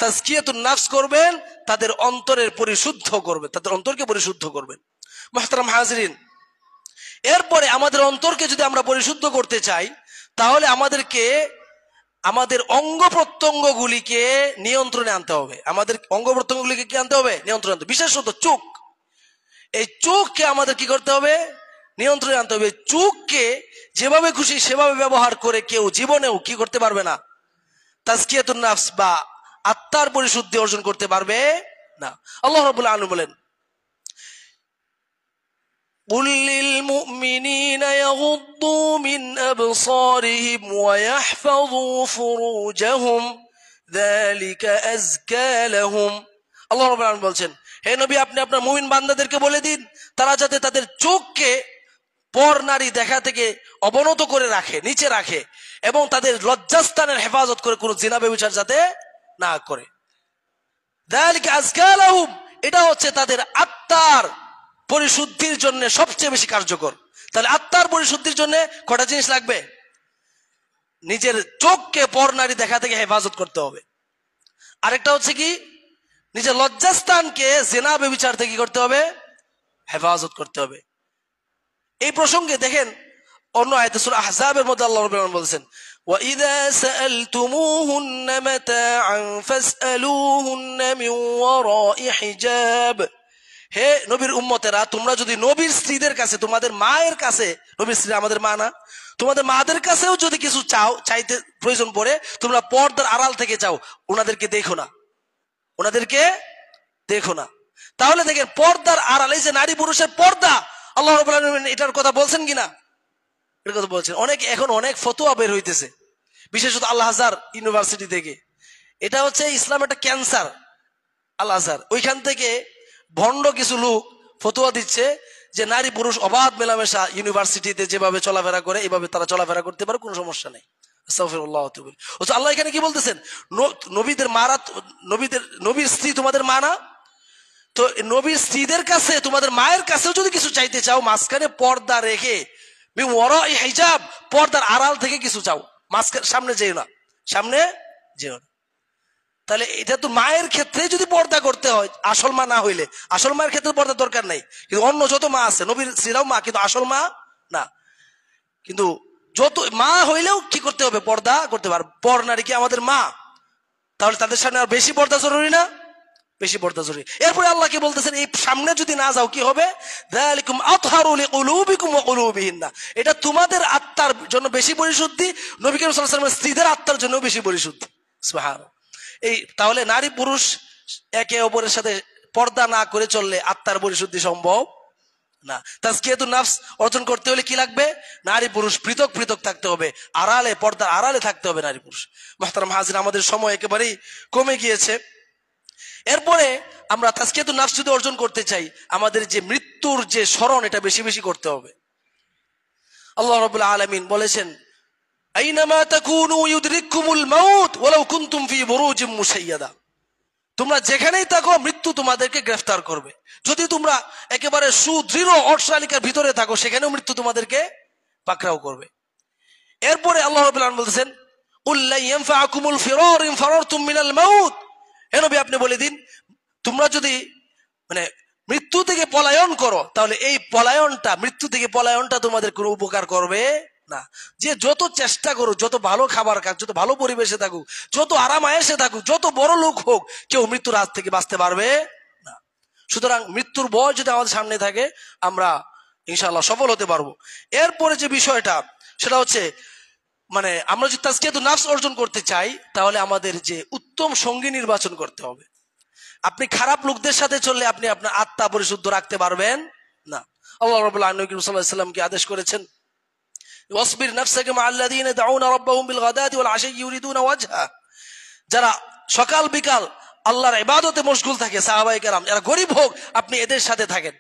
তাজকিয়াতুন নাফস করবেন, তাদের অন্তরের পরিশুদ্ধ করবেন, তাদের অন্তরকে পরিশুদ্ধ করবেন। মুহতারাম হাজিরিন, এরপরে আমাদের অন্তরকে যদি আমরা পরিশুদ্ধ করতে চাই তাহলে আমাদেরকে আমাদের অঙ্গ প্রত্যঙ্গগুলিকে নিয়ন্ত্রণে আনতে হবে। আমাদের অঙ্গ প্রত্যঙ্গগুলিকে কি আনতে হবে? নিয়ন্ত্রণে আনতে হবে। বিশেষত চোখ, এই চোখকে আমাদের কি করতে হবে? নিয়ন্ত্রণে আনতে হবে। চোখকে যেভাবে খুশি সেভাবে ব্যবহার করে কেউ জীবনেও কি করতে পারবে না? তাজকিয়াতুন নাফস বা আত্মার পরিশুদ্ধি অর্জন করতে পারবে না। আল্লাহ রাব্বুল আলামিন বলেন, قل للمؤمنين يغضوا من أبصارهم ويحفظوا فروجهم ذلك أزكى لهم। আল্লাহ রাব্বুল আলামিন বলছেন, হে নবী, আপনি আপনার মুমিন বান্দাদেরকে বলে দিন তারা যাতে তাদের চোখকে পর নারী দেখা থেকে অবনত করে রাখে, নিচে রাখে, এবং তাদের লজ্জাস্থানের হেফাজত করে কোনো জিনা ব্যভিচার যাতে না করে। যালিকা আযকা লাহুম, এটা হচ্ছে তাদের আত্মার পরিশুদ্ধির জন্য সবচেয়ে বেশি কার্যকর। তাহলে আত্মার পরিশুদ্ধির জন্য কটা জিনিস লাগবে? নিজের চোখকে পর নারী দেখা থেকে হেফাজত করতে হবে। আরেকটা হচ্ছে কি, নিজের লজ্জাস্থানকে জিনা ব্যভিচার থেকে কি করতে হবে? হেফাজত করতে হবে। এই প্রসঙ্গে দেখেন অন্য আয়াতে সূরা আহজাবের মধ্যে আল্লাহ রাব্বুল আলামিন বলেছেন, وَإِذَا سَأَلْتُمُوهُنَّ مَتَاعًا فَاسْأَلُوهُنَّ مِنْ وَرَاءِ حِجَابٍ। হে নবীর উম্মতেরা, তোমরা যদি নবীর স্ত্রীদের কাছে, তোমাদের মায়ের কাছে, নবীর স্ত্রী আমাদের মা না, তোমাদের মাদের কাছেও যদি কিছু চাইতে প্রয়োজন পড়ে, তোমরা পর্দার আড়াল থেকে চাও, ওনাদেরকে দেখো না, ওনাদেরকে দেখো না। তাহলে দেখেন পর্দার আড়াল, এই যে নারী পুরুষের পর্দা, আল্লাহ রাব্বুল আলামিন এটার কথা বলছেন কিনা? এটার কথা বলছেন। এখন অনেক ফতোয়া বের হইতেছে, বিশেষত আল আজহার ইউনিভার্সিটি থেকে। এটা হচ্ছে ইসলাম একটা ক্যান্সার। আল আজহার, ওইখান থেকে ভণ্ড কিছু লোক ফতোয়া দিচ্ছে যে নারী পুরুষ অবাধ মেলামেশা ইউনিভার্সিটিতে যেভাবে চলাফেরা করে এভাবে তারা চলাফেরা করতে পারে, কোনো সমস্যা নেই। আস্তাগফিরুল্লাহ। আল্লাহ এখানে কি বলতেছেন? নবীদের মারা, নবীর স্ত্রী তোমাদের মা না? তো নবীর স্ত্রীদের কাছে, তোমাদের মায়ের কাছেও যদি কিছু চাইতে চাও, মাঝখানে পর্দা রেখে, ওয়ারাই হিজাব, পর্দার আড়াল থেকে কিছু চাও, মাঝখানে, সামনে যেও না, সামনে যেও না। তাহলে এটা তো মায়ের ক্ষেত্রে যদি পর্দা করতে হয়, আসল মা না হইলে, আসল মায়ের ক্ষেত্রে পর্দা দরকার নাই, কিন্তু অন্য যত মা আছে, নবীর স্ত্রীরাও মা, কিন্তু আসল মা না। কিন্তু যত মা হইলেও কি করতে হবে? পর্দা করতে পারবে। পর নারী কি আমাদের মা? তাহলে তাদের সামনে আর বেশি পর্দা জরুরি না? বেশি পর্দা জরুরি। এরপরে আল্লাহ কি বলতেছেন? এই সামনে যদি না যাও কি হবে? যালিকুম আতহারু লিকুলুবিকুম ওয়া কুলুবিহিন্না, এটা তোমাদের আত্মার জন্য বেশি পরিশুদ্ধি, নবী করিম সাল্লাল্লাহু আলাইহি ওয়াসাল্লামের স্ত্রীদের আত্মার জন্য বেশি পরিশুদ্ধি। সুবহানাল্লাহ। এই তাহলে নারী পুরুষ একে অপরের সাথে পর্দা না করে চললে আত্মার পরিশুদ্ধি সম্ভব না। তাজকিয়াতুন নাফস অর্জন করতে হলে কি লাগবে? নারী পুরুষ পৃথক পৃথক থাকতে হবে, আড়ালে, পর্দার আড়ালে থাকতে হবে নারী পুরুষ। মুহতারাম হাজির, আমাদের সময় একেবারেই কমে গিয়েছে। এরপরে আমরা তাজকিয়াতুন নাফস যদি অর্জন করতে চাই, আমাদের যে মৃত্যুর যে স্মরণ, এটা বেশি বেশি করতে হবে। আল্লাহ রাব্বুল আলামিন বলেছেন, আইনামা তাকুনু ইউদরিকুমুল মাউত ওয়ালাউ কুনতুম ফি বুরুজিম মুশাইয়াদা, তোমরা যেখানেই থাকো মৃত্যু তোমাদেরকে গ্রেফতার করবে। যদি তোমরা একেবারে সুদৃঢ় অট্টালিকার ভিতরে থাকো, সেখানেও মৃত্যু তোমাদেরকে পাকড়াও করবে। এরপরে আল্লাহ রাব্বুল আলামিন বলেছেন, কুল লা ইয়ানফাকুমুল ফিরার ইন ফারারতুম মিনাল মাউত, হে নবী আপনি বলে দিন, তোমরা যদি মৃত্যু থেকে পলায়ন করো, তাহলে এই পলায়নটা, মৃত্যু থেকে পলায়নটা তোমাদের কোনো উপকার করবে না। যে যত চেষ্টা করুক, যত ভালো খাবার খাক, যত ভালো পরিবেশে থাকুক, যত আরাম আয়েসে থাকুক, যত বড় লোক হোক, কেউ মৃত্যুর হাত থেকে বাঁচতে পারবে না। সুতরাং মৃত্যুর ভয় যদি আমাদের সামনে থাকে, আমরা ইনশাআল্লাহ সফল হতে পারবো। এরপরে যে বিষয়টা, সেটা হচ্ছে আমরা যদি তাজকিয়াতুন নাফস অর্জন করতে চাই, তাহলে আমাদের যে উত্তম সঙ্গী নির্বাচন করতে হবে। আপনি খারাপ লোকদের সাথে চললে আপনি আপনার আত্মা পরিশুদ্ধ রাখতে পারবেন না। আল্লাহ রাব্বুল আলামিন নবী সাল্লাল্লাহু আলাইহি ওয়াসাল্লামকে আদেশ করেছেন, ওয়াসবির নাফসাকা মা'আল্লাযীনা ইয়াদউনা রাব্বাহুম বিল গাদাতি ওয়াল আশি ইউরিদুনা ওয়াজহা, যারা সকাল বিকাল আল্লাহর ইবাদতে মশগুল থাকে, সাহাবায়ে কেরাম, যারা গরীব হোক, আপনি এদের সাথে থাকেন।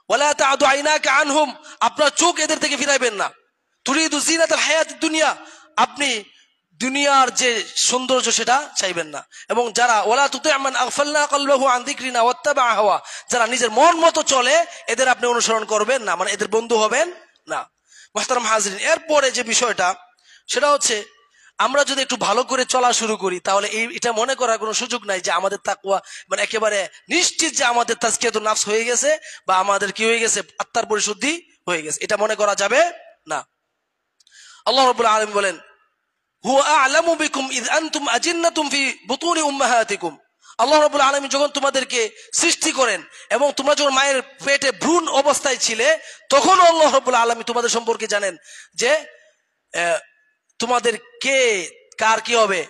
ওয়ালা তা'দু আইনাকা আনহুম, আপনার চোখ এদের থেকে ফিরাইবেন না। তুরিদু জিনাতাল হায়াতিদ দুনিয়া, আপনি দুনিয়ার যে সৌন্দর্য সেটা চাইবেন না। এবং যারা ওয়ালা তুতি' মান আগফালনা কলবাহু আন যিকরিনা ওয়াত্তাবা হাওয়া, যারা নিজের মন মতো চলে, এদের আপনি অনুসরণ করবেন না, এদের বন্ধু হবেন না। মুহতারাম হাজিরিন, এরপরে যে বিষয়টা, সেটা হচ্ছে আমরা যদি একটু ভালো করে চলা শুরু করি, তাহলে এটা মনে করার কোনো সুযোগ নাই যে আমাদের তাকওয়া একেবারে নিশ্চিত যে আমাদের তাজকিয়াতুন নাফস হয়ে গেছে, বা আমাদের কি হয়ে গেছে, আত্মার পরিশুদ্ধি হয়ে গেছে, এটা মনে করা যাবে না। আল্লাহ রাব্বুল আলামিন বলেন, হুয়া আ'লামু বিকুম ইয আনতুম আজিন্নাতুম ফি বুতুনি উম্মাহাতিকুম, আল্লাহ রাব্বুল আলামিন যখন তোমাদেরকে সৃষ্টি করেন এবং তোমরা যখন মায়ের পেটে ভ্রূণ অবস্থায় ছিলে, তখন আল্লাহ রাব্বুল আলামিন তোমাদের সম্পর্কে জানেন যে তোমাদের কার কি হবে,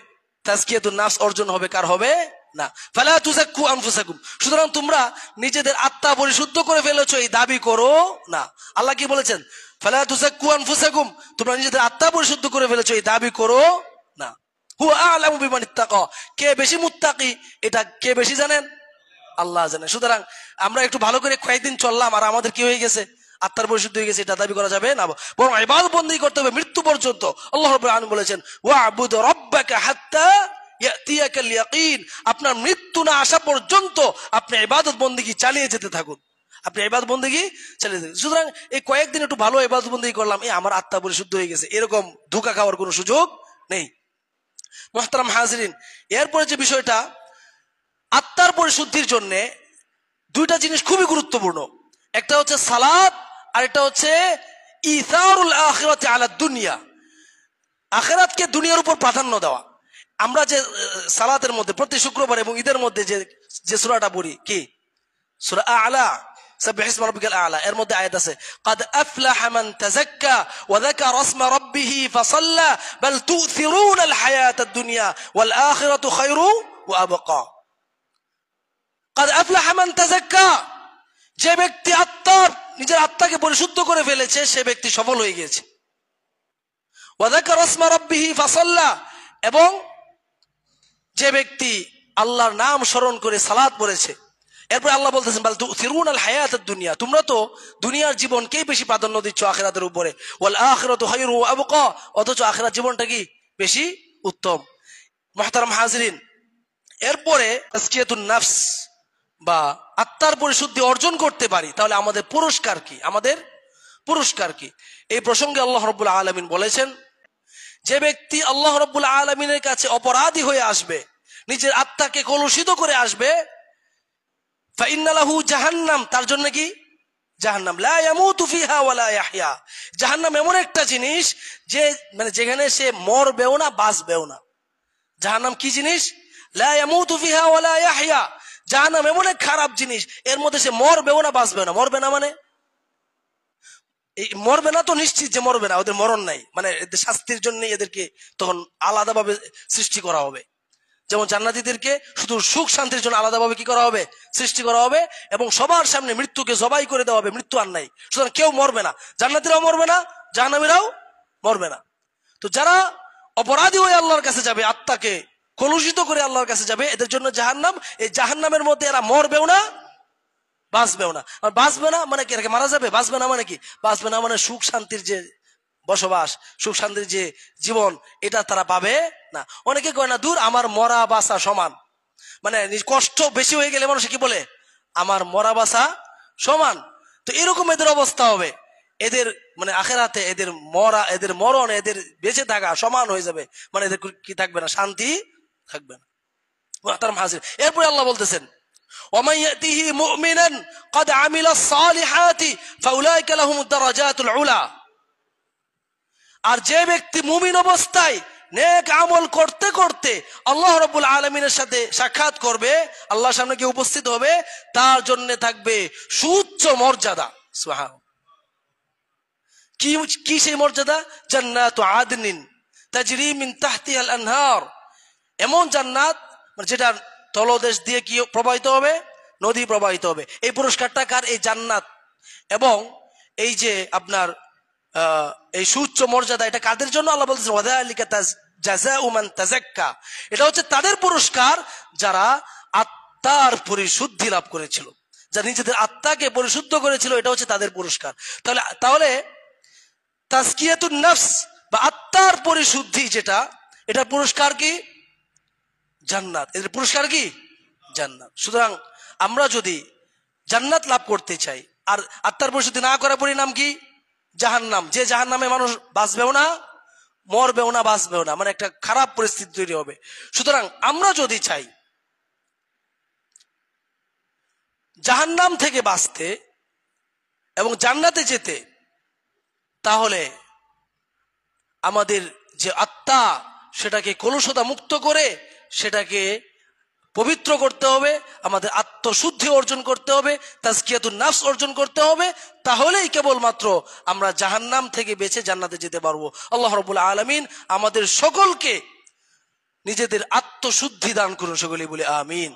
তাজকিয়াতুন নাফস অর্জন হবে, কার হবে না। ফালা তুযাক্কু আনফুসাকুম, সুতরাং তোমরা নিজেদের আত্মা পরিশুদ্ধ করে ফেলেছো এই দাবি করো না। আল্লাহ কি বলেছেন? ফালা তুযাক্কু আনফুসাকুম, তোমরা নিজেদের আত্মা পরিশুদ্ধ করে ফেলেছো এই দাবি করো না। হুয়া আ'লামু বিমান ইত্তাকা, কে বেশি মুত্তাকি এটা কে বেশি জানেন? আল্লাহ জানেন। সুতরাং আমরা একটু ভালো করে কয়েকদিন চললাম আর আমাদের কি হয়ে গেছে? আত্মার পরিশুদ্ধ হয়ে গেছে, এটা দাবি করা যাবে না, বরং ইবাদত বন্দেগী করতে হবে মৃত্যু পর্যন্ত। আল্লাহ রাব্বুল আলামিন বলেছেন ওয়া'বুদ রাব্বাকা হাত্তা ইয়াতিয়াকাল ইয়াকিন, আপনার মৃত্যু না আসা পর্যন্ত আপনি ইবাদত বন্দেগী চালিয়ে যেতে থাকুন, আপনি ইবাদত বন্দেগী চালিয়ে যেতে। সুতরাং এই কয়েকদিন একটু ভালো ইবাদত বন্দেগী করলাম, আমার আত্মা পরিশুদ্ধ হয়ে গেছে, এরকম ধোঁকা খাওয়ার কোনো সুযোগ নেই। মুহতারাম হাজিরিন, এরপরে যে বিষয়টা, আত্মার পরিশুদ্ধির জন্য দুইটা জিনিস খুবই গুরুত্বপূর্ণ। একটা হচ্ছে সালাত, আর একটা হচ্ছে ইসারুল আখিরাতি আলা দুনিয়া, আখিরাতকে দুনিয়ার উপর প্রাধান্য দেওয়া। আমরা যে সালাতের মধ্যে প্রতি শুক্রবার এবং ঈদের মধ্যে যে সূরাটা পড়ি, কি সূরা আ'লা, সাব্বিহ ইসমা রাব্বিকাল আ'লা, এর মধ্যে আয়াত আছে ক্বাদ আফলাহা মান তাযাক্কা ওয়া যাকারা ইসমা রাব্বিহি ফাসাল্লা বাল তু'থিরুনাল হায়াতাদ দুনিয়া ওয়াল আখিরাতু খায়রু ওয়া আবকা। ক্বাদ আফলাহা মান তাযাক্কা, যে ব্যক্তি নিজের আত্মাকে পরিশুদ্ধ করে ফেলেছে সে ব্যক্তি সফল হয়ে গিয়েছে। ওয়া যাকারা ইসমা রাব্বিহি ফাসাল্লা, এবং যে ব্যক্তি আল্লাহর নাম স্মরণ করে সালাত পড়েছে। এরপর আল্লাহ বলতেছেন বাল তু'থিরুনাল হায়াতাদ দুনিয়া, তোমরা তো দুনিয়ার জীবনকেই বেশি প্রাধান্য দিচ্ছ আখিরাতের উপরে, ওয়াল আখিরাতু খায়রু ওয়া আবকা, অথচ আখিরাত জীবনটা কি বেশি উত্তম। মুহতারাম হাজিরিন, এরপরে তাজকিয়াতুন নাফস বা আত্মার পরিশুদ্ধি অর্জন করতে পারি, তাহলে আমাদের পুরস্কার কি? আমাদের পুরস্কার কি? এই প্রসঙ্গে আল্লাহ রাব্বুল আলামিন বলেছেন, যে ব্যক্তি আল্লাহ রাব্বুল আলামিনের কাছে অপরাধী হয়ে আসবে, নিজের আত্মাকে কলুষিত করে আসবে, ফাইন্না লাহু জাহান্নাম, তার জন্য কি? জাহান্নাম। লা ইয়ামুতু ফিহা ওয়া লা ইয়াহইয়া, জাহান্নাম এমন একটা জিনিস যে যেখানে সে মরবেও না বাঁচবেও না। জাহান্নাম কি জিনিস? লা ইয়ামুতু ফিহা ওয়া লা ইয়াহইয়া, জাহান্নাম এমন এক খারাপ জিনিস, এর মধ্যে সে মরবেও না বাঁচবেও না। মরবে না মানে এই মরবে না তো নিশ্চিত যে মরবে না, ওদের মরণ নাই, এদের শাস্তির জন্য এদেরকে তখন আলাদাভাবে সৃষ্টি করা হবে। যেমন জান্নাতীদেরকে শুধু সুখ শান্তির জন্য আলাদাভাবে কি করা হবে? সৃষ্টি করা হবে, এবং সবার সামনে মৃত্যুকে জবাই করে দেওয়া হবে, মৃত্যু আর নাই। সুতরাং কেউ মরবে না, জান্নাতীরাও মরবে না, জাহান্নামীরাও মরবে না। তো যারা অপরাধী হয়ে আল্লাহর কাছে যাবে, আত্মাকে কলুষিত করে আল্লাহর কাছে যাবে, এদের জন্য জাহান্নাম। এই জাহান্নামের মধ্যে এরা মরবেও না বাঁচবেও না। আর বাঁচবে না মানে কি? এটাকে মারা যাবে? বাঁচবে না মানে কি? বাঁচবে না মানে সুখ শান্তির যে বসবাস, সুখ শান্তির যে জীবন, এটা তারা পাবে না। অনেকে কয় না, দূর আমার মরা বাঁচা সমান, কষ্ট বেশি হয়ে গেলে মানুষ কি বলে, আমার মরা বাঁচা সমান। তো এরকম এদের অবস্থা হবে, এদের আখিরাতে এদের মরণ এদের বেঁচে থাকা সমান হয়ে যাবে, এদের কি থাকবে না? শান্তি থাকবে না। এরপরে আল্লাহ বলতেছেন ومن يأته مؤمنا قد عمل الصالحات فأولئك لهم الدرجات العلى, আর যে ব্যক্তি মুমিন অবস্থায় নেক আমল করতে করতে আল্লাহ রাব্বুল আলামিনের সাথে সাক্ষাৎ করবে, আল্লাহর সামনে গিয়ে উপস্থিত হবে, তার জন্য থাকবে সুউচ্চ মর্যাদা। সুবহানাল্লাহ। কি সেই মর্যাদা? জান্নাতু আদনিন তাজরি মিন তাহতিহাল আনহার, এমন জান্নাত যেটা তলদেশ দিয়ে কি প্রবাহিত হবে? নদী প্রবাহিত হবে। এই পুরস্কারটা কার? এই জান্নাত। এবং এই যে আপনার এই সুউচ্চ মর্যাদা, এটা কাদের জন্য? আল্লাহ বলতেছেন ওয়াযালিকা জাযাউ মান তাযাক্কা, এটা হচ্ছে তাদের পুরস্কার যারা আত্মার পরিশুদ্ধি লাভ করেছিল, যারা নিজেদের আত্মাকে পরিশুদ্ধ করেছিল, এটা হচ্ছে তাদের পুরস্কার। তাহলে তাজকিয়াতুন নাফস বা আত্মার পরিশুদ্ধি যেটা, এটার পুরস্কার কি? জান্নাত। এদের পুরস্কার কি? জান্নাত। সুতরাং আমরা যদি জান্নাত লাভ করতে চাই আর আত্মার পরিশুদ্ধি না করার পরিণাম কি? জাহান্নাম। যে জাহান্নামে মানুষ বাঁচবেও না, মরবেও না, বাঁচবেও না, একটা খারাপ পরিস্থিতি তৈরি হবে। সুতরাং আমরা যদি চাই জাহান্নাম থেকে বাঁচতে এবং জান্নাতে যেতে, তাহলে আমাদের যে আত্মা, সেটাকে কলুষতা মুক্ত করে সেটাকে পবিত্র করতে হবে, আমাদের আত্মশুদ্ধি অর্জন করতে হবে, তাজকিয়াতুন নাফস অর্জন করতে হবে। তাহলেই কেবলমাত্র আমরা জাহান্নাম থেকে বেঁচে জান্নাতে যেতে পারবো। আল্লাহ রাব্বুল আলামিন আমাদের সকলকে নিজেদের আত্মশুদ্ধি দান করুন। সকলেই বলে আমিন।